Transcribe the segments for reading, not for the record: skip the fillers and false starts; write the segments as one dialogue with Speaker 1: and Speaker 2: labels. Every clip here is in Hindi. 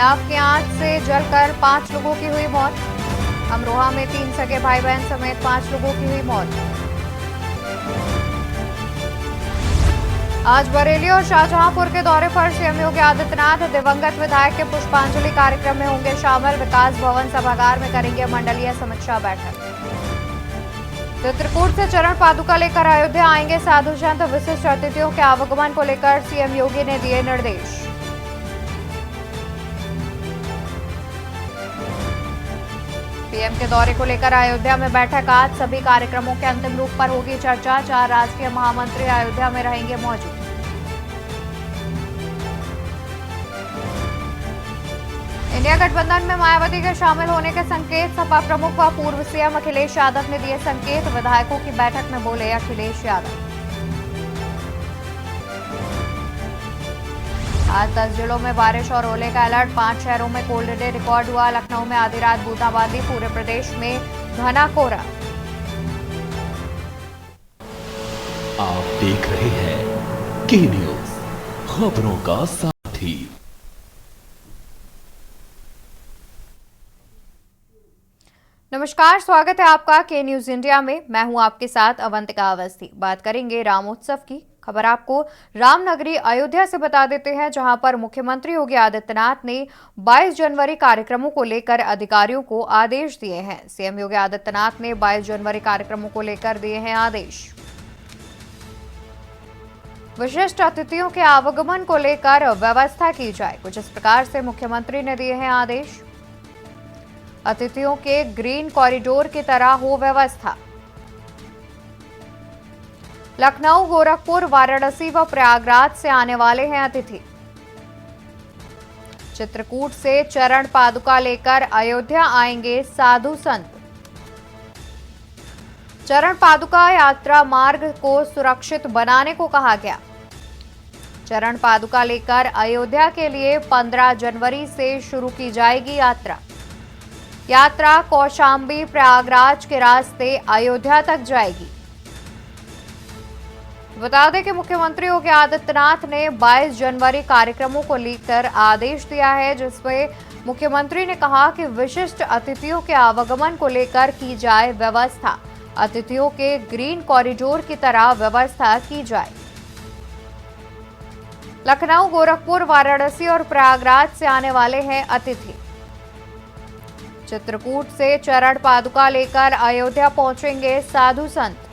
Speaker 1: अलाव की आंच से जलकर 5 लोगों की हुई मौत। अमरोहा में 3 सगे भाई बहन समेत 5 लोगों की हुई मौत। आज बरेली और शाहजहांपुर के दौरे पर सीएम योगी आदित्यनाथ दिवंगत विधायक के पुष्पांजलि कार्यक्रम में होंगे शामिल। विकास भवन सभागार में करेंगे मंडलीय समीक्षा बैठक। चित्रकूट से चरण पादुका लेकर अयोध्या आएंगे साधु संत। विशिष्ट अतिथियों के आवागमन को लेकर सीएम योगी ने दिए निर्देश। पीएम के दौरे को लेकर अयोध्या में बैठक आज। सभी कार्यक्रमों के अंतिम रूप पर होगी चर्चा। 4 राष्ट्रीय महामंत्री अयोध्या में रहेंगे मौजूद। इंडिया गठबंधन में मायावती के शामिल होने के संकेत। सपा प्रमुख व पूर्व सीएम अखिलेश यादव ने दिए संकेत। विधायकों की बैठक में बोले अखिलेश यादव। आज 10 जिलों में बारिश और ओले का अलर्ट। 5 शहरों में कोल्ड डे रिकॉर्ड हुआ। लखनऊ में आधी रात बूंदाबांदी। पूरे प्रदेश में घना कोहरा।
Speaker 2: आप देख रहे हैं के न्यूज, खबरों का साथी।
Speaker 1: नमस्कार, स्वागत है आपका के न्यूज इंडिया में। मैं हूं आपके साथ अवंतिका अवस्थी। बात करेंगे रामोत्सव की। खबर आपको रामनगरी अयोध्या से बता देते हैं, जहां पर मुख्यमंत्री योगी आदित्यनाथ ने 22 जनवरी कार्यक्रमों को लेकर अधिकारियों को आदेश दिए हैं। सीएम योगी आदित्यनाथ ने 22 जनवरी कार्यक्रमों को लेकर दिए हैं आदेश। विशिष्ट अतिथियों के आवागमन को लेकर व्यवस्था की जाए, कुछ इस प्रकार से मुख्यमंत्री ने दिए हैं आदेश। अतिथियों के ग्रीन कॉरिडोर की तरह हो व्यवस्था। लखनऊ, गोरखपुर, वाराणसी व प्रयागराज से आने वाले हैं अतिथि। चित्रकूट से चरण पादुका लेकर अयोध्या आएंगे साधु संत। चरण पादुका यात्रा मार्ग को सुरक्षित बनाने को कहा गया। चरण पादुका लेकर अयोध्या के लिए 15 जनवरी से शुरू की जाएगी यात्रा। यात्रा कौशांबी प्रयागराज के रास्ते अयोध्या तक जाएगी। बता दें कि मुख्यमंत्री योगी आदित्यनाथ ने 22 जनवरी कार्यक्रमों को लेकर आदेश दिया है, जिसमें मुख्यमंत्री ने कहा कि विशिष्ट अतिथियों के आवागमन को लेकर की जाए व्यवस्था। अतिथियों के ग्रीन कॉरिडोर की तरह व्यवस्था की जाए। लखनऊ, गोरखपुर, वाराणसी और प्रयागराज से आने वाले हैं अतिथि। चित्रकूट से चरण पादुका लेकर अयोध्या पहुंचेंगे साधु संत।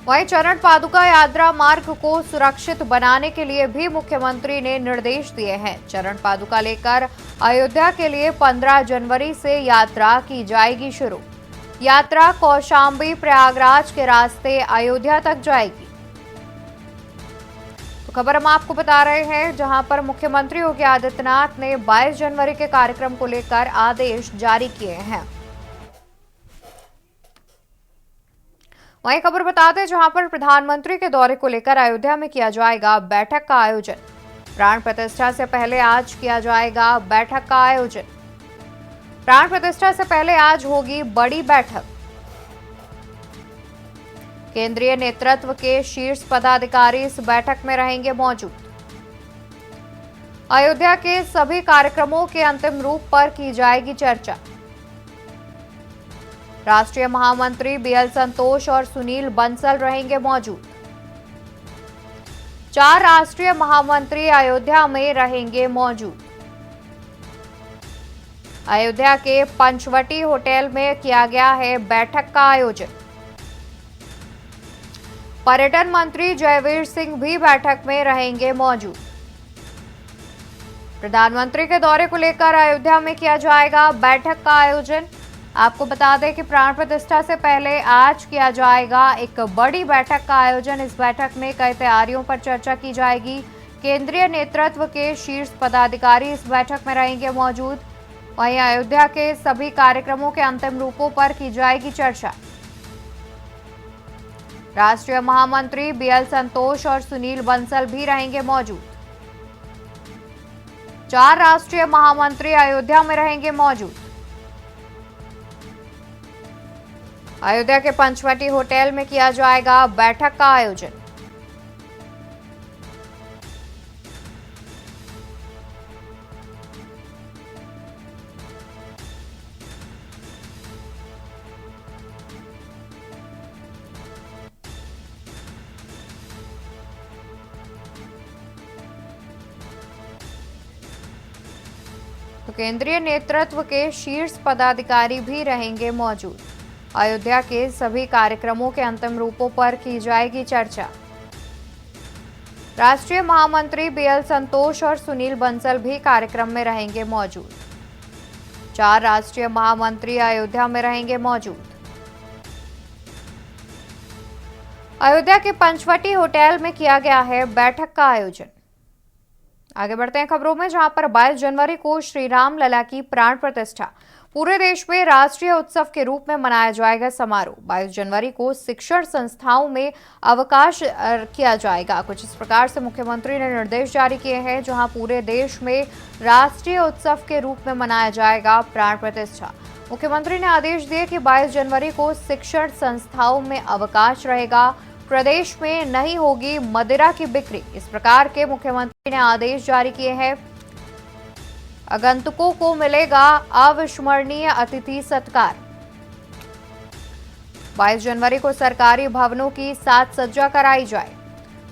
Speaker 1: वहीं चरण पादुका यात्रा मार्ग को सुरक्षित बनाने के लिए भी मुख्यमंत्री ने निर्देश दिए हैं। चरण पादुका लेकर अयोध्या के लिए 15 जनवरी से यात्रा की जाएगी शुरू। यात्रा कौशांबी प्रयागराज के रास्ते अयोध्या तक जाएगी। तो खबर हम आपको बता रहे हैं, जहां पर मुख्यमंत्री योगी आदित्यनाथ ने 22 जनवरी के कार्यक्रम को लेकर आदेश जारी किए हैं। वहीं खबर बता दें, जहां पर प्रधानमंत्री के दौरे को लेकर अयोध्या में किया जाएगा बैठक का आयोजन। प्राण प्रतिष्ठा से पहले आज किया जाएगा बैठक का आयोजन। प्राण प्रतिष्ठा से पहले आज होगी बड़ी बैठक। केंद्रीय नेतृत्व के शीर्ष पदाधिकारी इस बैठक में रहेंगे मौजूद। अयोध्या के सभी कार्यक्रमों के अंतिम रूप पर की जाएगी चर्चा। राष्ट्रीय महामंत्री बीएल संतोष और सुनील बंसल रहेंगे मौजूद। 4 राष्ट्रीय महामंत्री अयोध्या में रहेंगे मौजूद। अयोध्या के पंचवटी होटल में किया गया है बैठक का आयोजन। पर्यटन मंत्री जयवीर सिंह भी बैठक में रहेंगे मौजूद। प्रधानमंत्री के दौरे को लेकर अयोध्या में किया जाएगा बैठक का आयोजन। आपको बता दें कि प्राण प्रतिष्ठा से पहले आज किया जाएगा एक बड़ी बैठक का आयोजन। इस बैठक में कई तैयारियों पर चर्चा की जाएगी। केंद्रीय नेतृत्व के शीर्ष पदाधिकारी इस बैठक में रहेंगे मौजूद। वहीं अयोध्या के सभी कार्यक्रमों के अंतिम रूपों पर की जाएगी चर्चा। राष्ट्रीय महामंत्री बीएल संतोष और सुनील बंसल भी रहेंगे मौजूद। 4 राष्ट्रीय महामंत्री अयोध्या में रहेंगे मौजूद। अयोध्या के पंचवटी होटल में किया जाएगा बैठक का आयोजन। तो केंद्रीय नेतृत्व के शीर्ष पदाधिकारी भी रहेंगे मौजूद। अयोध्या के सभी कार्यक्रमों के अंतिम रूपों पर की जाएगी चर्चा। राष्ट्रीय महामंत्री बीएल संतोष और सुनील बंसल भी कार्यक्रम में रहेंगे मौजूद। 4 राष्ट्रीय महामंत्री अयोध्या में रहेंगे मौजूद। अयोध्या के पंचवटी होटल में किया गया है बैठक का आयोजन। आगे बढ़ते हैं खबरों में, जहां पर 22 जनवरी को श्री राम लला की प्राण प्रतिष्ठा पूरे देश में राष्ट्रीय उत्सव के रूप में मनाया जाएगा समारोह। 22 जनवरी को शिक्षण संस्थाओं में अवकाश किया जाएगा। कुछ इस प्रकार से मुख्यमंत्री ने निर्देश जारी किए हैं, जहां पूरे देश में राष्ट्रीय उत्सव के रूप में मनाया जाएगा प्राण प्रतिष्ठा। मुख्यमंत्री ने आदेश दिए कि 22 जनवरी को शिक्षण संस्थाओं में अवकाश रहेगा। प्रदेश में नहीं होगी मदिरा की बिक्री। इस प्रकार के मुख्यमंत्री ने आदेश जारी किए हैं। आगंतुकों को मिलेगा अविस्मरणीय अतिथि सत्कार। 22 जनवरी को सरकारी भवनों की साज सज्जा कराई जाए।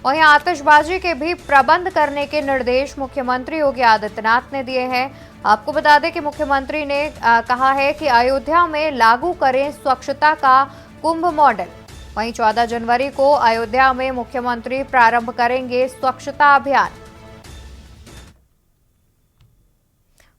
Speaker 1: वहीं आतिशबाजी के भी प्रबंध करने के निर्देश मुख्यमंत्री योगी आदित्यनाथ ने दिए हैं। आपको बता दें कि मुख्यमंत्री ने कहा है कि अयोध्या में लागू करें स्वच्छता का कुंभ मॉडल। वहीं 14 जनवरी को अयोध्या में मुख्यमंत्री प्रारंभ करेंगे स्वच्छता अभियान।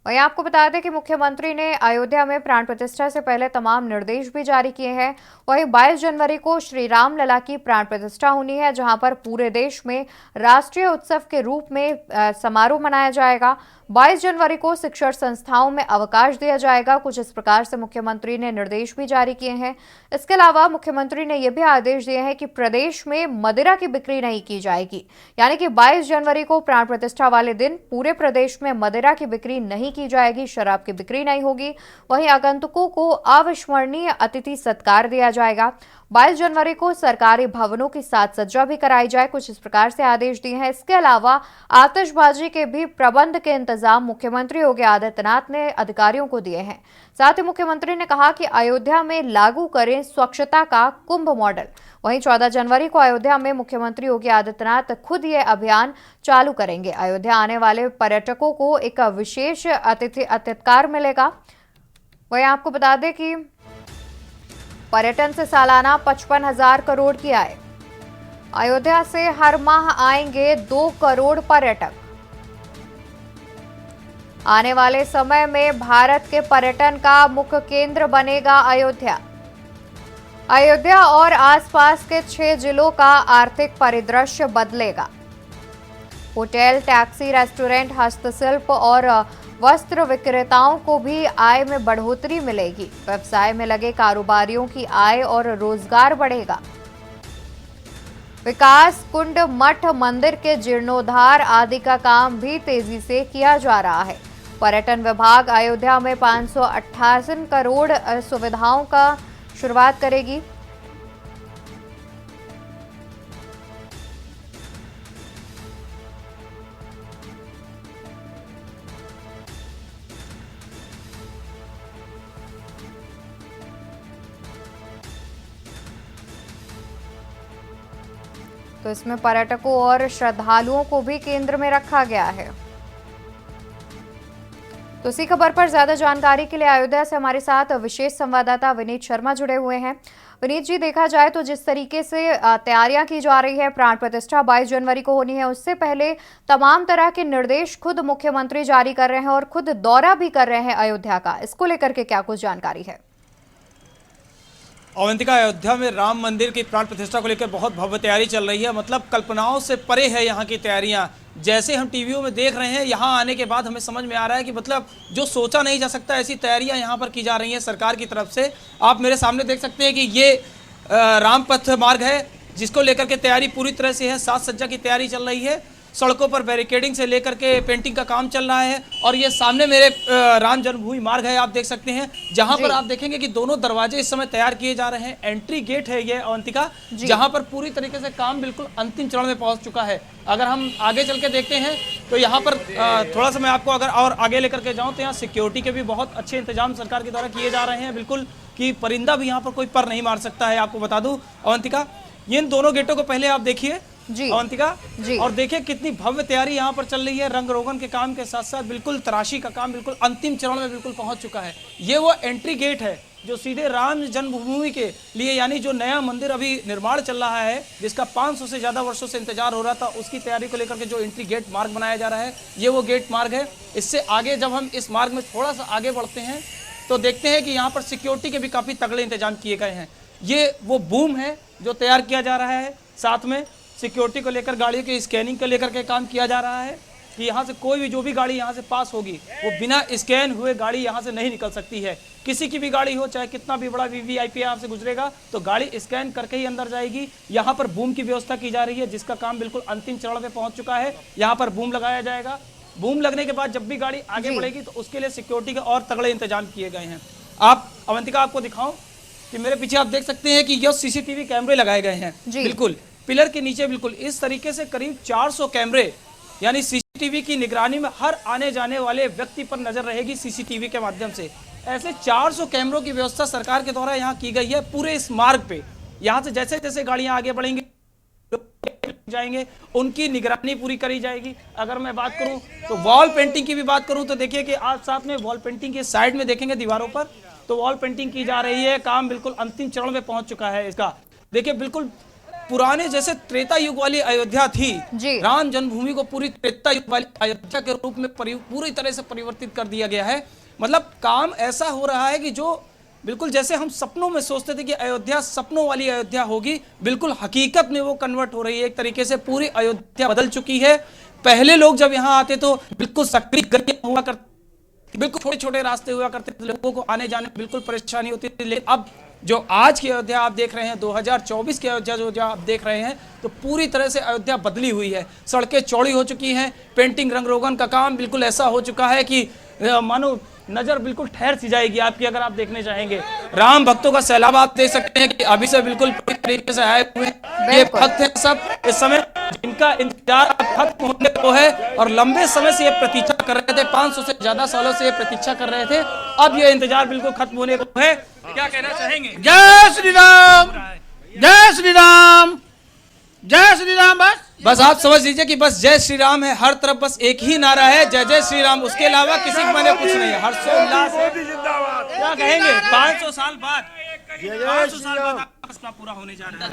Speaker 1: वहीं आपको बता दें कि मुख्यमंत्री ने अयोध्या में प्राण प्रतिष्ठा से पहले तमाम निर्देश भी जारी किए हैं। वहीं 22 जनवरी को श्री राम लला की प्राण प्रतिष्ठा होनी है, जहां पर पूरे देश में राष्ट्रीय उत्सव के रूप में समारोह मनाया जाएगा। 22 जनवरी को शिक्षण संस्थाओं में अवकाश दिया जाएगा। कुछ इस प्रकार से मुख्यमंत्री ने निर्देश भी जारी किए हैं। इसके अलावा मुख्यमंत्री ने यह भी आदेश दिए हैं कि प्रदेश में मदिरा की बिक्री नहीं की जाएगी, यानी कि 22 जनवरी को प्राण प्रतिष्ठा वाले दिन पूरे प्रदेश में मदिरा की बिक्री नहीं की जाएगी, शराब की बिक्री नहीं होगी। वहीं आगंतुकों को अविस्मरणीय अतिथि सत्कार दिया जाएगा। 22 जनवरी को सरकारी भवनों की साज सज्जा भी कराई जाए। कुछ इस प्रकार से आदेश दिए हैं। इसके अलावा आतिशबाजी के भी प्रबंध के इंतजाम मुख्यमंत्री योगी आदित्यनाथ ने अधिकारियों को दिए हैं। साथ ही मुख्यमंत्री ने कहा कि अयोध्या में लागू करें स्वच्छता का कुंभ मॉडल। वहीं 14 जनवरी को अयोध्या में मुख्यमंत्री योगी आदित्यनाथ खुद ये अभियान चालू करेंगे। अयोध्या आने वाले पर्यटकों को एक विशेष अतिथि सत्कार मिलेगा। वहीं आपको बता दें कि पर्यटन से सालाना 55,000 करोड़ की आय। अयोध्या से हर माह आएंगे 2 करोड़ पर्यटक। आने वाले समय में भारत के पर्यटन का मुख्य केंद्र बनेगा अयोध्या। अयोध्या और आसपास के 6 जिलों का आर्थिक परिदृश्य बदलेगा। होटल, टैक्सी, रेस्टोरेंट, हस्तशिल्प और वस्त्र विक्रेताओं को भी आय में बढ़ोतरी मिलेगी। व्यवसाय में लगे कारोबारियों की आय और रोजगार बढ़ेगा। विकास कुंड, मठ, मंदिर के जीर्णोद्धार आदि का काम भी तेजी से किया जा रहा है। पर्यटन विभाग अयोध्या में 588 करोड़ सुविधाओं का शुरुआत करेगी। तो इसमें पर्यटकों और श्रद्धालुओं को भी केंद्र में रखा गया है। तो इसी खबर पर ज्यादा जानकारी के लिए अयोध्या से हमारे साथ विशेष संवाददाता विनीत शर्मा जुड़े हुए हैं। विनीत जी, देखा जाए तो जिस तरीके से तैयारियां की जा रही है, प्राण प्रतिष्ठा 22 जनवरी को होनी है, उससे पहले तमाम तरह के निर्देश खुद मुख्यमंत्री जारी कर रहे हैं और खुद दौरा भी कर रहे हैं अयोध्या का। इसको लेकर के क्या कुछ जानकारी है?
Speaker 3: अवंतिका, अयोध्या में राम मंदिर की प्राण प्रतिष्ठा को लेकर बहुत भव्य तैयारी चल रही है। मतलब कल्पनाओं से परे है यहाँ की तैयारियाँ। जैसे हम टीवियों में देख रहे हैं, यहाँ आने के बाद हमें समझ में आ रहा है कि मतलब जो सोचा नहीं जा सकता, ऐसी तैयारियाँ यहाँ पर की जा रही हैं सरकार की तरफ से। आप मेरे सामने देख सकते हैं कि ये राम पथ मार्ग है, जिसको लेकर के तैयारी पूरी तरह से है। साज सज्जा की तैयारी चल रही है। सड़कों पर बैरिकेडिंग से लेकर के पेंटिंग का काम चल रहा है। और ये सामने मेरे राम जन्मभूमि मार्ग है, आप देख सकते हैं, जहां पर आप देखेंगे कि दोनों दरवाजे इस समय तैयार किए जा रहे हैं। एंट्री गेट है ये अवंतिका, जहां पर पूरी तरीके से काम बिल्कुल अंतिम चरण में पहुंच चुका है। अगर हम आगे चल के देखते हैं तो यहाँ पर थोड़ा सा मैं आपको अगर और आगे लेकर के जाऊँ तो यहाँ सिक्योरिटी के भी बहुत अच्छे इंतजाम सरकार के द्वारा किए जा रहे हैं। बिल्कुल कि परिंदा भी यहाँ पर कोई पर नहीं मार सकता है। आपको बता दूं अवंतिका, इन दोनों गेटों को पहले आप देखिए,
Speaker 1: जी
Speaker 3: अवंतिका
Speaker 1: जी।
Speaker 3: और देखिए कितनी भव्य तैयारी यहाँ पर चल रही है। रंग रोगन के काम के साथ साथ बिल्कुल तराशी का काम बिल्कुल अंतिम चरण में बिल्कुल पहुंच चुका है। ये वो एंट्री गेट है जो सीधे राम जन्मभूमि के लिए, यानी जो नया मंदिर अभी निर्माण चल रहा है, जिसका 500 से ज्यादा वर्षों से इंतजार हो रहा था, उसकी तैयारी को लेकर के जो एंट्री गेट मार्ग बनाया जा रहा है, ये वो गेट मार्ग है। इससे आगे जब हम इस मार्ग में थोड़ा सा आगे बढ़ते हैं तो देखते हैं कि यहाँ पर सिक्योरिटी के भी काफी तगड़े इंतजाम किए गए हैं। ये वो बूम है जो तैयार किया जा रहा है, साथ में सिक्योरिटी को लेकर, गाड़ियों की स्कैनिंग को लेकर के काम किया जा रहा है कि यहाँ से कोई भी जो भी गाड़ी यहाँ से पास होगी वो बिना स्कैन हुए गाड़ी यहाँ से नहीं निकल सकती है। किसी की भी गाड़ी हो, चाहे कितना भी बड़ा वीवीआईपी यहाँ से गुजरेगा तो गाड़ी स्कैन करके ही अंदर जाएगी। यहाँ पर बूम की व्यवस्था की जा रही है जिसका काम बिल्कुल अंतिम चरण में पहुंच चुका है। यहाँ पर बूम लगाया जाएगा। बूम लगने के बाद जब भी गाड़ी आगे बढ़ेगी तो उसके लिए सिक्योरिटी के और तगड़े इंतजाम किए गए हैं। आप अवंतिका आपको दिखाऊं कि मेरे पीछे आप देख सकते हैं कि यह सीसीटीवी कैमरे लगाए गए हैं बिल्कुल पिलर के नीचे। बिल्कुल इस तरीके से करीब 400 कैमरे यानी सीसीटीवी की निगरानी में हर आने जाने वाले व्यक्ति पर नजर रहेगी सीसीटीवी के माध्यम से। ऐसे 400 कैमरों की व्यवस्था सरकार के द्वारा यहाँ की गई है पूरे इस मार्ग पे। यहाँ से जैसे जैसे गाड़ियां आगे बढ़ेंगी जाएंगे उनकी निगरानी पूरी करी जाएगी। अगर मैं बात करूं तो वॉल पेंटिंग की भी बात करूं तो देखिए कि आज साथ में वॉल पेंटिंग के साइड में देखेंगे दीवारों पर तो वॉल पेंटिंग की जा रही है। काम बिल्कुल अंतिम चरण में पहुंच चुका है इसका। देखिए बिल्कुल पुराने जैसे त्रेता युग वाली अयोध्या थी, राम जन्मभूमि को पूरी त्रेता युग वाली अयोध्या के रूप में पूरी तरह से परिवर्तित कर दिया गया है। मतलब काम ऐसा हो रहा है कि जो बिल्कुल जैसे हम सपनों में सोचते थे कि अयोध्या सपनों वाली अयोध्या होगी, बिल्कुल हकीकत में वो कन्वर्ट हो रही है। एक तरीके से पूरी अयोध्या बदल चुकी है। पहले लोग जब यहाँ आते तो बिल्कुल सक्रिय गलियां हुआ करती, बिल्कुल छोटे छोटे रास्ते हुआ करते थे, लोगों को आने जाने में बिल्कुल परेशानी होती थी। लेकिन अब जो आज की अयोध्या आप देख रहे हैं, 2024 की अयोध्या जो आप देख रहे हैं, तो पूरी तरह से अयोध्या बदली हुई है। सड़कें चौड़ी हो चुकी हैं, पेंटिंग रंग रोगन का काम बिल्कुल ऐसा हो चुका है कि मानो नजर बिल्कुल ठहर सी जाएगी आपकी अगर आप देखने चाहेंगे। राम भक्तों का सैलाब आप देख सकते हैं कि अभी से बिल्कुल पूरी तरीके से आए हुए हैं। ये भक्त हैं सब इस समय जिनका इंतजार खत्म होने को है और लंबे समय से ये प्रतीक्षा कर रहे थे, 500 से ज्यादा सालों से ये प्रतीक्षा कर रहे थे। अब ये इंतजार बिल्कुल खत्म होने को है। क्या कहना चाहेंगे?
Speaker 4: जय श्री राम, जय श्री राम, जय श्री राम।
Speaker 3: बस आप समझ लीजिए कि बस जय श्री राम है, हर तरफ बस एक ही नारा है, जय जय श्री राम। उसके अलावा किसी के मन में कुछ नहीं है। हर्षोल्लास है। क्या कहेंगे? 500 साल बाद 500 साल बाद फैसला पूरा होने जा रहा है।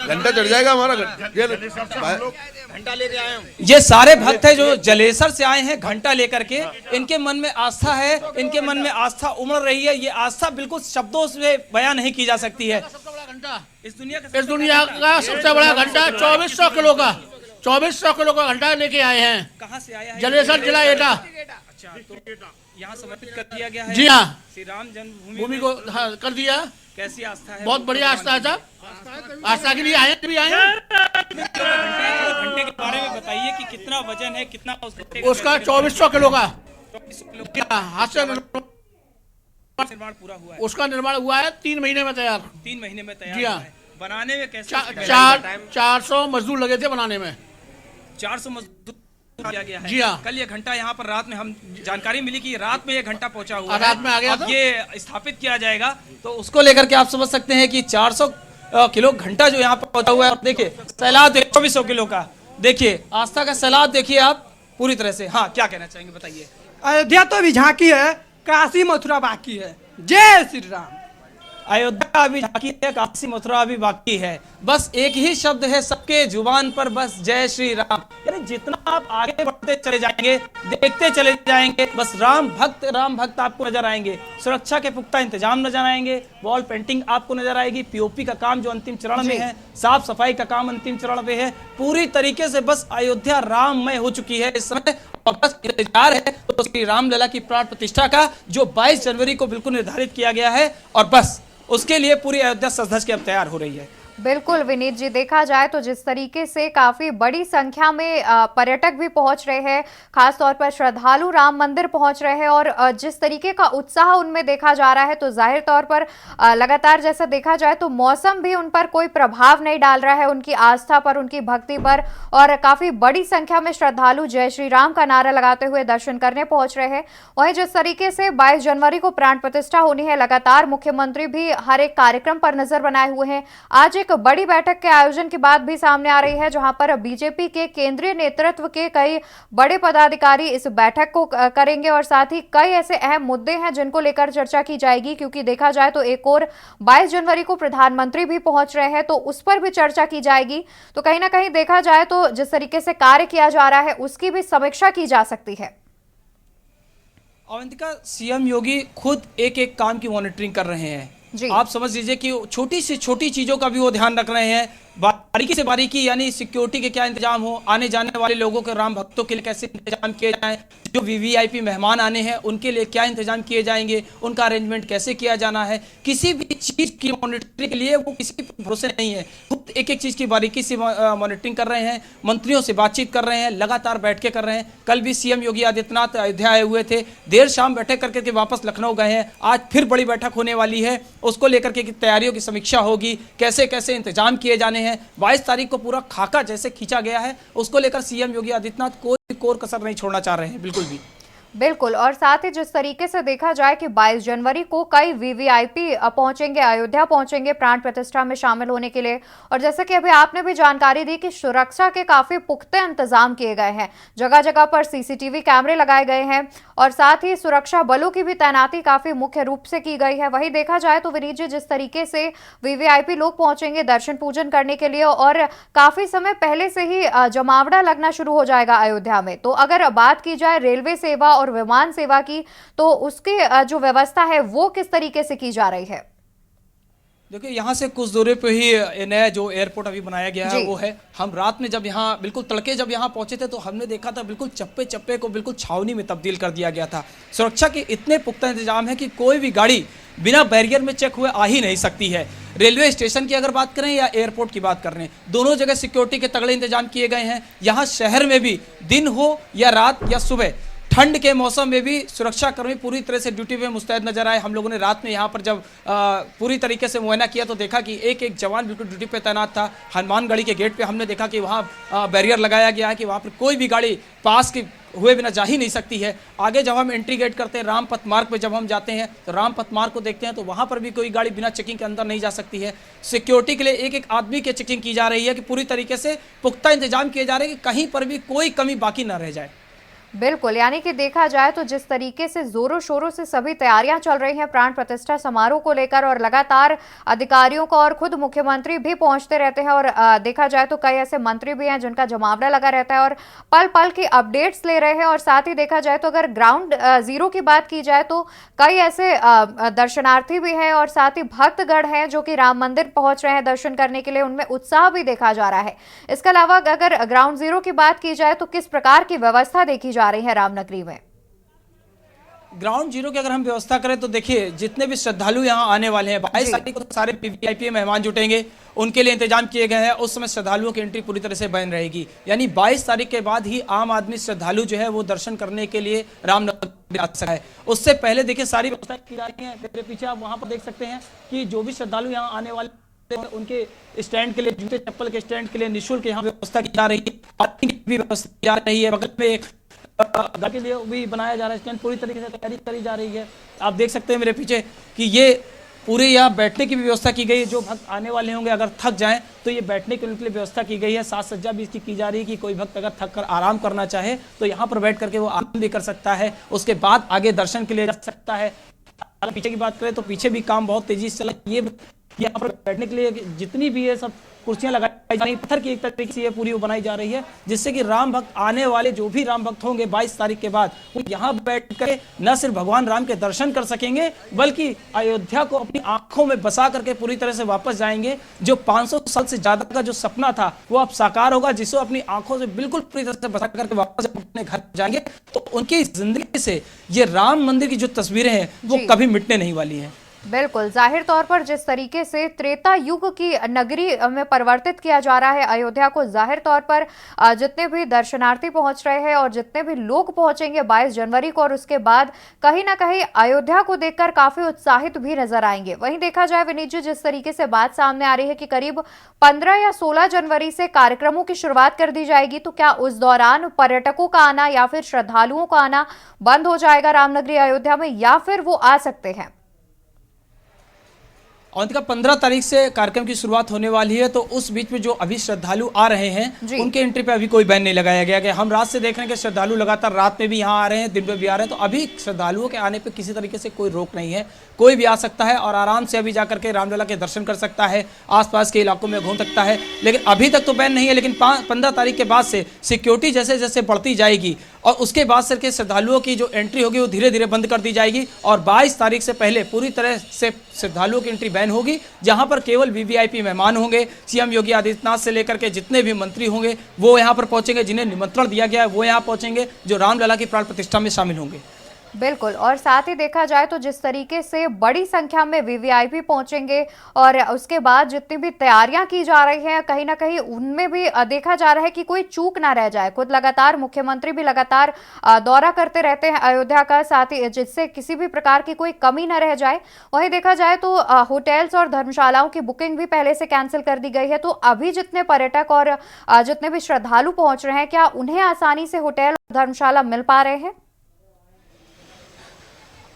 Speaker 4: घंटा चढ़ जाएगा हमारा।
Speaker 3: घंटा लेके आए हूँ। ये सारे भक्त हैं जो जलेसर से आए हैं घंटा लेकर के। इनके मन में आस्था है, इनके मन में आस्था उमड़ रही है। ये आस्था बिल्कुल शब्दों से बयां नहीं की जा सकती है।
Speaker 4: इस दुनिया का सबसे बड़ा घंटा 2400 किलो का 2400 किलो का घंटा लेके आए हैं।
Speaker 3: कहाँ से आया है?
Speaker 4: जलेसर जिला एटा।
Speaker 3: अच्छा, तो यहाँ समर्पित कर दिया गया है।
Speaker 4: जी हाँ,
Speaker 3: श्री राम जन्मभूमि
Speaker 4: भूमि को कर दिया।
Speaker 3: कैसी आस्था है?
Speaker 4: बहुत बढ़िया आस्था है साहब। आस्था के लिए आए भी आए।
Speaker 3: घंटे के बारे में बताइए कि कितना वजन है, कितना
Speaker 4: उसका 2400 किलो का हाथ से
Speaker 3: निर्माण पूरा हुआ है।
Speaker 4: उसका निर्माण हुआ है 3 महीने में तैयार।
Speaker 3: 3 महीने में तैयार
Speaker 4: जी हाँ।
Speaker 3: हुआ है। बनाने में कैसे?
Speaker 4: 400 मजदूर लगे थे बनाने में।
Speaker 3: 400 मजदूर किया गया है।
Speaker 4: जी हाँ।
Speaker 3: कल ये घंटा यहाँ पर रात में हम जानकारी मिली कि रात में ये घंटा पहुंचा हुआ है।
Speaker 4: रात में आ गया
Speaker 3: अब
Speaker 4: था।
Speaker 3: ये स्थापित किया जाएगा तो उसको लेकर के आप समझ सकते हैं कि 400 किलो घंटा जो यहाँ पर पहुंचा हुआ है। देखिए सैलाब 2400 किलो का, देखिए आस्था का सैलाब देखिए आप पूरी तरह से। हाँ, क्या कहना चाहेंगे बताइए?
Speaker 5: अयोध्या तो अभी झांकी है, काशी मथुरा बाकी है। जय श्री राम।
Speaker 3: अयोध्या अभी झांकी है, काशी मथुरा अभी बाकी है। बस एक ही शब्द है सबके जुबान पर, बस जय श्री राम। यानी जितना आप आगे बढ़ते चले जाएंगे, देखते चले जाएंगे, बस राम भक्त आपको नजर आएंगे। सुरक्षा के पुख्ता इंतजाम नजर आएंगे, वॉल पेंटिंग आपको नजर आएगी, पीओपी का काम जो अंतिम चरण में है, साफ सफाई का काम अंतिम चरण में है। पूरी तरीके से बस अयोध्या राममय हो चुकी है इस समय। और बस इंतजार है तो श्री रामलला की प्राण प्रतिष्ठा का जो 22 जनवरी को बिल्कुल निर्धारित किया गया है और बस उसके लिए पूरी अयोध्या सज धज के अब तैयार हो रही है।
Speaker 1: बिल्कुल विनीत जी, देखा जाए तो जिस तरीके से काफी बड़ी संख्या में पर्यटक भी पहुंच रहे हैं, खासतौर पर श्रद्धालु राम मंदिर पहुंच रहे हैं और जिस तरीके का उत्साह उनमें देखा जा रहा है, तो जाहिर तौर पर लगातार जैसा देखा जाए तो मौसम भी उन पर कोई प्रभाव नहीं डाल रहा है, उनकी आस्था पर, उनकी भक्ति पर। और काफी बड़ी संख्या में श्रद्धालु जय श्री राम का नारा लगाते हुए दर्शन करने पहुंच रहे हैं। वहीं जिस तरीके से 22 जनवरी को प्राण प्रतिष्ठा होनी है, लगातार मुख्यमंत्री भी हर एक कार्यक्रम पर नजर बनाए हुए हैं। आज एक बड़ी बैठक के आयोजन की बात भी सामने आ रही है, जहां पर बीजेपी के केंद्रीय नेतृत्व के कई बड़े पदाधिकारी इस बैठक को करेंगे और साथ ही कई ऐसे अहम मुद्दे हैं जिनको लेकर चर्चा की जाएगी, क्योंकि देखा जाए तो एक और 22 जनवरी को प्रधानमंत्री भी पहुंच रहे हैं, तो उस पर भी चर्चा की जाएगी। तो कहीं ना कहीं देखा जाए तो जिस तरीके से कार्य किया जा रहा है उसकी भी समीक्षा की जा सकती है।
Speaker 3: अवंतिका, सीएम योगी खुद एक एक काम की मॉनिटरिंग कर रहे हैं
Speaker 1: जी।
Speaker 3: आप समझ लीजिए कि छोटी से छोटी चीजों का भी वो ध्यान रख रहे हैं, बारीकी से बारीकी, यानी सिक्योरिटी के क्या इंतजाम हो, आने जाने वाले लोगों के, राम भक्तों के लिए कैसे इंतजाम किए जाएं, जो वीवीआईपी मेहमान आने हैं उनके लिए क्या इंतजाम किए जाएंगे, उनका अरेंजमेंट कैसे किया जाना है, किसी भी चीज की मॉनिटरिंग के लिए वो किसी पर भरोसे नहीं है, खुद एक एक चीज की बारीकी से मॉनिटरिंग कर रहे हैं, मंत्रियों से बातचीत कर रहे हैं, लगातार बैठकें कर रहे हैं। कल भी सीएम योगी आदित्यनाथ अयोध्या आए हुए थे, देर शाम बैठक करके वापस लखनऊ गए हैं। आज फिर बड़ी बैठक होने वाली है, उसको लेकर के तैयारियों की समीक्षा होगी, कैसे कैसे इंतजाम किए जाने हैं। 22 तारीख को पूरा खाका जैसे खींचा गया है, उसको लेकर सीएम योगी आदित्यनाथ कोई कोर कसर नहीं छोड़ना चाह रहे हैं, बिल्कुल भी।
Speaker 1: बिल्कुल, और साथ ही जिस तरीके से देखा जाए कि 22 जनवरी को कई वीवीआईपी पहुंचेंगे, अयोध्या पहुंचेंगे प्राण प्रतिष्ठा में शामिल होने के लिए, और जैसे कि अभी आपने भी जानकारी दी कि सुरक्षा के काफी पुख्ते इंतजाम किए गए हैं, जगह जगह पर सीसीटीवी कैमरे लगाए गए हैं और साथ ही सुरक्षा बलों की भी तैनाती काफी मुख्य रूप से की गई है। वहीं देखा जाए तो विनीत जी, जिस तरीके से वीवीआईपी लोग पहुंचेंगे दर्शन पूजन करने के लिए और काफी समय पहले से ही जमावड़ा लगना शुरू हो जाएगा अयोध्या में, तो अगर बात की जाए रेलवे सेवा और विमान सेवा की, तो उसकी जो व्यवस्था है वो किस तरीके से की जा रही है?
Speaker 3: देखिए, यहाँ से कुछ दूरी पे ही नया जो एयरपोर्ट अभी बनाया गया है वो है। हम रात में जब यहाँ बिल्कुल तड़के जब यहाँ पहुंचे थे तो हमने देखा था बिल्कुल चप्पे चप्पे को बिल्कुल छावनी में तब्दील कर दिया गया था। सुरक्षा के इतने पुख्ता इंतजाम है कि कोई भी गाड़ी बिना बैरियर में चेक हुए आ ही नहीं सकती है। रेलवे स्टेशन की अगर बात करें या एयरपोर्ट की बात करें, दोनों जगह सिक्योरिटी के तगड़े इंतजाम किए गए हैं। यहाँ शहर में भी दिन हो या रात या सुबह, ठंड के मौसम में भी सुरक्षाकर्मी पूरी तरह से ड्यूटी में मुस्तैद नजर आए। हम लोगों ने रात में यहाँ पर जब पूरी तरीके से मुआयना किया तो देखा कि एक एक जवान बिल्कुल ड्यूटी पे तैनात था। हनुमानगढ़ी के गेट पे हमने देखा कि वहाँ बैरियर लगाया गया है कि वहाँ पर कोई भी गाड़ी पास के हुए बिना जा ही नहीं सकती है। आगे जब हम एंट्री गेट करते हैं, रामपथ मार्ग पे जब हम जाते हैं तो रामपथ मार्ग को देखते हैं तो वहाँ पर भी कोई गाड़ी बिना चेकिंग के अंदर नहीं जा सकती है। सिक्योरिटी के लिए एक एक आदमी की चेकिंग की जा रही है कि पूरी तरीके से पुख्ता इंतजाम किए जा रहे हैं कि कहीं पर भी कोई कमी बाकी न रह जाए।
Speaker 1: बिल्कुल, यानी कि देखा जाए तो जिस तरीके से जोरों शोरों से सभी तैयारियां चल रही हैं प्राण प्रतिष्ठा समारोह को लेकर, और लगातार अधिकारियों को और खुद मुख्यमंत्री भी पहुंचते रहते हैं, और देखा जाए तो कई ऐसे मंत्री भी हैं जिनका जमावड़ा लगा रहता है और पल पल की अपडेट्स ले रहे हैं। और साथ ही देखा जाए तो अगर ग्राउंड जीरो की बात की जाए तो कई ऐसे दर्शनार्थी भी हैं और साथ ही भक्तगण हैं जो कि राम मंदिर पहुंच रहे हैं दर्शन करने के लिए, उनमें उत्साह भी देखा जा रहा है। इसके अलावा अगर ग्राउंड जीरो की बात की जाए तो किस प्रकार की व्यवस्था देखी जा रही है रामनगरी में?
Speaker 3: ग्राउंड जीरो की अगर हम व्यवस्था करें तो देखिए, जितने भी श्रद्धालु यहाँ आने वाले हैं 22 तारीख को तो सारे वीवीआईपी मेहमान जुटेंगे, उनके लिए इंतजाम किए गए हैं। उस समय श्रद्धालुओं की एंट्री पूरी तरह से बंद रहेगी, यानी 22 तारीख के बाद ही आम आदमी श्रद्धालु जो है वो दर्शन करने के लिए रामनगरी आ सकता है। उससे पहले देखिए सारी व्यवस्था की जा रही है। मेरे पीछे आप वहां पर देख सकते हैं कि जो भी श्रद्धालु यहाँ आने वाले उनके स्टैंड के लिए, जूते चप्पल के स्टैंड के लिए निःशुल्क यहाँ व्यवस्था की जा रही है, पार्किंग की भी व्यवस्था की जा रही है। बगल में एक गाड़ी के लिए भी बनाया जा रहा है स्टैंड, पूरी तरीके से तैयारी करी जा रही है। आप देख सकते हैं मेरे पीछे कि ये पूरे यहाँ बैठने की भी व्यवस्था की गई है। जो भक्त आने वाले होंगे अगर थक जाएं तो ये बैठने के लिए व्यवस्था की गई है। साज सज्जा भी इसकी की जा रही है कि कोई भक्त अगर थक कर आराम करना चाहे तो यहाँ पर बैठ करके वो आराम भी कर सकता है, उसके बाद आगे दर्शन के लिए जा सकता है। पीछे की बात करें तो पीछे भी काम बहुत तेजी से चला। ये यहाँ पर बैठने के लिए जितनी भी है सब कुर्सियां लगाई जा रही, पत्थर की एक तरीके से ये पूरी वो बनाई जा रही है, जिससे कि राम भक्त आने वाले जो भी राम भक्त होंगे 22 तारीख के बाद वो यहाँ बैठ कर न सिर्फ भगवान राम के दर्शन कर सकेंगे बल्कि अयोध्या को अपनी आंखों में बसा करके पूरी तरह से वापस जाएंगे। जो 500 साल से ज्यादा का जो सपना था वो अब साकार होगा, जिसको अपनी आंखों से बिल्कुल पूरी तरह से बसा करके वापस अपने घर जाएंगे। तो उनकी जिंदगी से ये राम मंदिर की जो तस्वीरें हैं वो कभी मिटने नहीं वाली हैं।
Speaker 1: बिल्कुल, जाहिर तौर पर जिस तरीके से त्रेता युग की नगरी में परिवर्तित किया जा रहा है अयोध्या को, जाहिर तौर पर जितने भी दर्शनार्थी पहुंच रहे हैं और जितने भी लोग पहुंचेंगे 22 जनवरी को और उसके बाद कहीं ना कहीं अयोध्या को देखकर काफी उत्साहित भी नजर आएंगे। वहीं देखा जाए विनीत जी, जिस तरीके से बात सामने आ रही है कि करीब 15 या 16 जनवरी से कार्यक्रमों की शुरुआत कर दी जाएगी, तो क्या उस दौरान पर्यटकों का आना या फिर श्रद्धालुओं का आना बंद हो जाएगा रामनगरी अयोध्या में, या फिर वो आ सकते हैं?
Speaker 3: अवंतिका 15 तारीख से कार्यक्रम की शुरुआत होने वाली है, तो उस बीच में जो अभी श्रद्धालु आ रहे हैं उनके एंट्री पे अभी कोई बैन नहीं लगाया गया है। हम रात से देख रहे हैं कि श्रद्धालु लगातार रात में भी यहाँ आ रहे हैं, दिन में भी आ रहे हैं, तो अभी श्रद्धालुओं के आने पे किसी तरीके से कोई रोक नहीं है। कोई भी आ सकता है और आराम से अभी जाकर के रामलला के दर्शन कर सकता है, आसपास के इलाकों में घूम सकता है। लेकिन अभी तक तो बैन नहीं है, लेकिन 15 तारीख के बाद से सिक्योरिटी जैसे जैसे बढ़ती जाएगी और उसके बाद से के श्रद्धालुओं की जो एंट्री होगी वो धीरे धीरे बंद कर दी जाएगी और 22 तारीख से पहले पूरी तरह से श्रद्धालुओं की एंट्री बैन होगी, जहां पर केवल वीवीआईपी मेहमान होंगे। सीएम योगी आदित्यनाथ से लेकर के जितने भी मंत्री होंगे वो यहां पर पहुंचेंगे, जिन्हें निमंत्रण दिया गया है वो यहां पहुंचेंगे, जो रामलला की प्राण प्रतिष्ठा में शामिल होंगे।
Speaker 1: बिल्कुल, और साथ ही देखा जाए तो जिस तरीके से बड़ी संख्या में वीवीआईपी पहुंचेंगे और उसके बाद जितनी भी तैयारियां की जा रही हैं, कहीं ना कहीं उनमें भी देखा जा रहा है कि कोई चूक ना रह जाए। खुद लगातार मुख्यमंत्री भी लगातार दौरा करते रहते हैं अयोध्या का, साथ ही जिससे किसी भी प्रकार की कोई कमी ना रह जाए। वहीं देखा जाए तो होटल्स और धर्मशालाओं की बुकिंग भी पहले से कैंसिल कर दी गई है। तो अभी जितने पर्यटक और जितने भी श्रद्धालु पहुंच रहे हैं, क्या उन्हें आसानी से होटल और धर्मशाला मिल पा रहे हैं?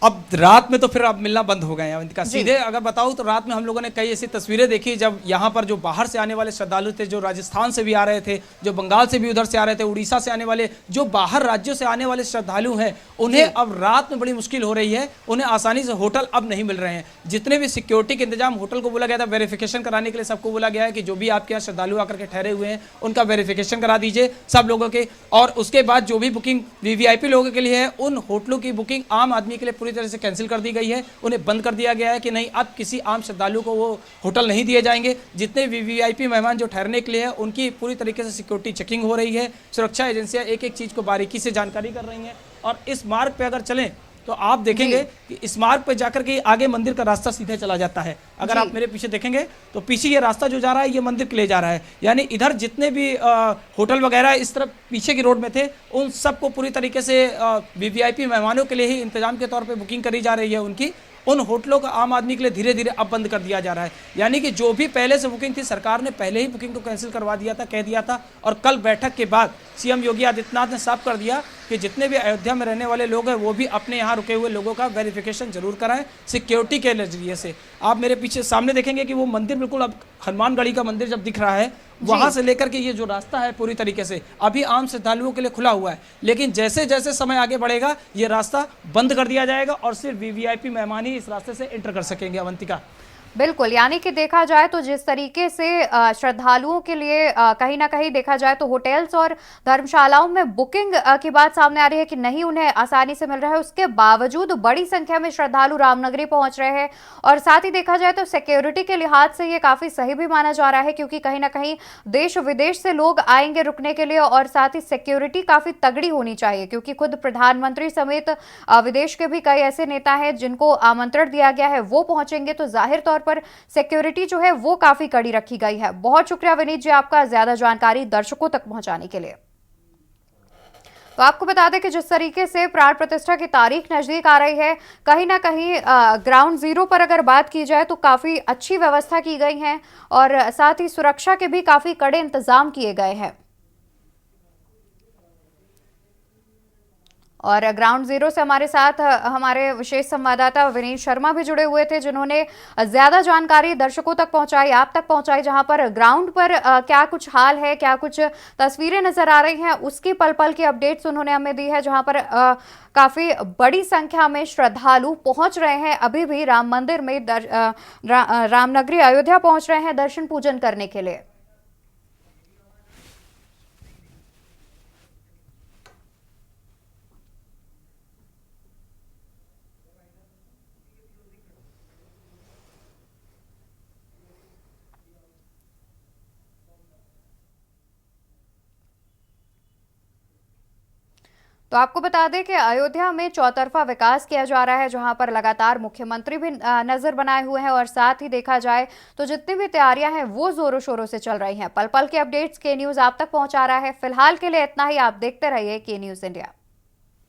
Speaker 3: अब रात में तो फिर अब मिलना बंद हो गए हैं अवंतिका। सीधे अगर बताऊं तो रात में हम लोगों ने कई ऐसी तस्वीरें देखी जब यहाँ पर जो बाहर से आने वाले श्रद्धालु थे, जो राजस्थान से भी आ रहे थे, जो बंगाल से भी उधर से आ रहे थे, उड़ीसा से आने वाले, जो बाहर राज्यों से आने वाले श्रद्धालु हैं, उन्हें अब रात में बड़ी मुश्किल हो रही है। उन्हें आसानी से होटल अब नहीं मिल रहे हैं। जितने भी सिक्योरिटी के इंतजाम, होटल को बोला गया था वेरिफिकेशन कराने के लिए, सबको बोला गया है कि जो भी आपके यहाँ श्रद्धालु आकर के ठहरे हुए हैं उनका वेरिफिकेशन करा दीजिए सब लोगों के, और उसके बाद जो भी बुकिंग वीवीआईपी लोगों के लिए है उन होटलों की बुकिंग आम आदमी के लिए पूरी तरह से कैंसिल कर दी गई है। उन्हें बंद कर दिया गया है कि नहीं, अब किसी आम श्रद्धालु को वो होटल नहीं दिए जाएंगे। जितने वीवीआईपी मेहमान जो ठहरने के लिए है उनकी पूरी तरीके से सिक्योरिटी चेकिंग हो रही है। सुरक्षा एजेंसियां एक एक चीज को बारीकी से जानकारी कर रही हैं और इस मार्ग पे अगर चलें तो आप देखेंगे कि इस मार्ग पर जाकर के आगे मंदिर का रास्ता सीधे चला जाता है। अगर आप मेरे पीछे देखेंगे तो पीछे ये रास्ता जो जा रहा है ये मंदिर के लिए जा रहा है। यानी इधर जितने भी होटल वगैरह इस तरफ पीछे की रोड में थे उन सबको पूरी तरीके से वीवीआईपी मेहमानों के लिए ही इंतजाम के तौर पर बुकिंग करी जा रही है उनकी। उन होटलों का आम आदमी के लिए धीरे धीरे अब बंद कर दिया जा रहा है। यानी कि जो भी पहले से बुकिंग थी, सरकार ने पहले ही बुकिंग को कैंसिल करवा दिया था, कह दिया था। और कल बैठक के बाद सीएम योगी आदित्यनाथ ने साफ कर दिया कि जितने भी अयोध्या में रहने वाले लोग हैं वो भी अपने यहाँ रुके हुए लोगों का वेरिफिकेशन जरूर कराएं सिक्योरिटी के नजरिए से। आप मेरे पीछे सामने देखेंगे कि वो मंदिर बिल्कुल अब हनुमानगढ़ी का मंदिर जब दिख रहा है, वहां से लेकर के ये जो रास्ता है पूरी तरीके से अभी आम श्रद्धालुओं के लिए खुला हुआ है। लेकिन जैसे जैसे समय आगे बढ़ेगा ये रास्ता बंद कर दिया जाएगा और सिर्फ वीवीआईपी मेहमान ही इस रास्ते से एंटर कर सकेंगे। अवंतिका,
Speaker 1: बिल्कुल, यानी कि देखा जाए तो जिस तरीके से श्रद्धालुओं के लिए कहीं ना कहीं देखा जाए तो होटल्स और धर्मशालाओं में बुकिंग की बात सामने आ रही है कि नहीं उन्हें आसानी से मिल रहा है, उसके बावजूद बड़ी संख्या में श्रद्धालु रामनगरी पहुंच रहे हैं। और साथ ही देखा जाए तो सिक्योरिटी के लिहाज से ये काफी सही भी माना जा रहा है, क्योंकि कहीं ना कहीं देश विदेश से लोग आएंगे रुकने के लिए और साथ ही सिक्योरिटी काफी तगड़ी होनी चाहिए, क्योंकि खुद प्रधानमंत्री समेत विदेश के भी कई ऐसे नेता हैं जिनको आमंत्रण दिया गया है, वो पहुंचेंगे। तो जाहिर तौर पर सिक्योरिटी जो है वो काफी कड़ी रखी गई है। बहुत शुक्रिया विनीत जी आपका ज्यादा जानकारी दर्शकों तक पहुंचाने के लिए। तो आपको बता दें कि जिस तरीके से प्राण प्रतिष्ठा की तारीख नजदीक आ रही है, कहीं ना कहीं ग्राउंड जीरो पर अगर बात की जाए तो काफी अच्छी व्यवस्था की गई है और साथ ही सुरक्षा के भी काफी कड़े इंतजाम किए गए हैं। और ग्राउंड जीरो से हमारे साथ हमारे विशेष संवाददाता विनीत शर्मा भी जुड़े हुए थे, जिन्होंने ज्यादा जानकारी दर्शकों तक पहुंचाई, आप तक पहुंचाई, जहां पर ग्राउंड पर क्या कुछ हाल है, क्या कुछ तस्वीरें नजर आ रही हैं, उसकी पल पल की अपडेट्स उन्होंने हमें दी है। जहां पर काफी बड़ी संख्या में श्रद्धालु पहुंच रहे हैं, अभी भी राम मंदिर में रामनगरी अयोध्या पहुंच रहे हैं दर्शन पूजन करने के लिए। तो आपको बता दें कि अयोध्या में चौतरफा विकास किया जा रहा है, जहां पर लगातार मुख्यमंत्री भी नजर बनाए हुए हैं और साथ ही देखा जाए तो जितनी भी तैयारियां हैं वो जोरों शोरों से चल रही हैं। पल पल के अपडेट्स के न्यूज आप तक पहुंचा रहा है। फिलहाल के लिए इतना ही। आप देखते रहिए के न्यूज इंडिया।